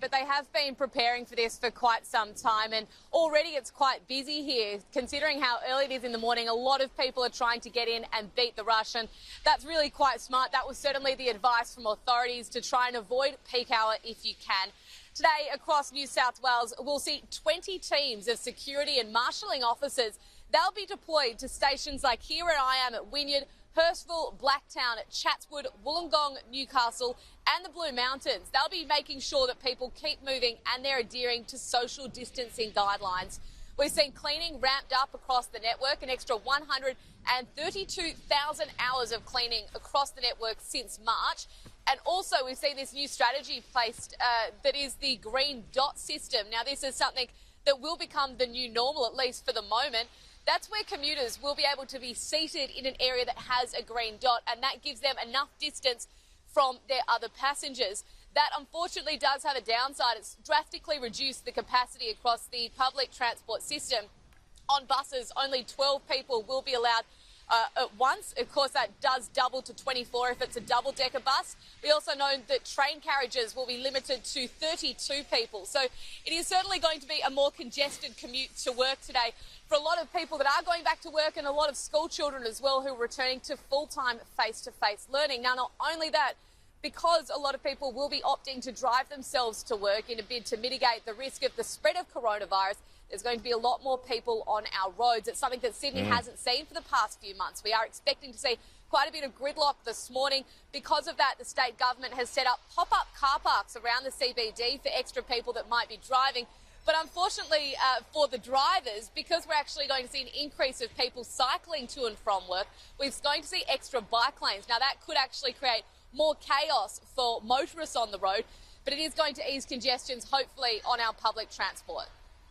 but they have been preparing for this for quite some time, and already it's quite busy here. Considering how early it is in the morning, a lot of people are trying to get in and beat the rush, and that's really quite smart. That was certainly the advice from authorities, to try and avoid peak hour if you can. Today, across New South Wales, we'll see 20 teams of security and marshalling officers. They'll be deployed to stations like here where I am at Wynyard, Hurstville, Blacktown, Chatswood, Wollongong, Newcastle and the Blue Mountains. They'll be making sure that people keep moving and they're adhering to social distancing guidelines. We've seen cleaning ramped up across the network, an extra 132,000 hours of cleaning across the network since March. And also we've seen this new strategy placed that is the green dot system. Now, this is something that will become the new normal, at least for the moment. That's where commuters will be able to be seated in an area that has a green dot, and that gives them enough distance from their other passengers. That unfortunately does have a downside. It's drastically reduced the capacity across the public transport system. On buses, only 12 people will be allowed at once. Of course, that does double to 24 if it's a double-decker bus. We also know that train carriages will be limited to 32 people. So it is certainly going to be a more congested commute to work today for a lot of people that are going back to work, and a lot of school children as well who are returning to full-time face-to-face learning. Now, not only that, because a lot of people will be opting to drive themselves to work in a bid to mitigate the risk of the spread of coronavirus, there's going to be a lot more people on our roads. It's something that Sydney hasn't seen for the past few months. We are expecting to see quite a bit of gridlock this morning. Because of that, the state government has set up pop-up car parks around the CBD for extra people that might be driving. But unfortunately for the drivers, because we're actually going to see an increase of people cycling to and from work, we're going to see extra bike lanes. Now, that could actually create more chaos for motorists on the road, but it is going to ease congestions, hopefully, on our public transport.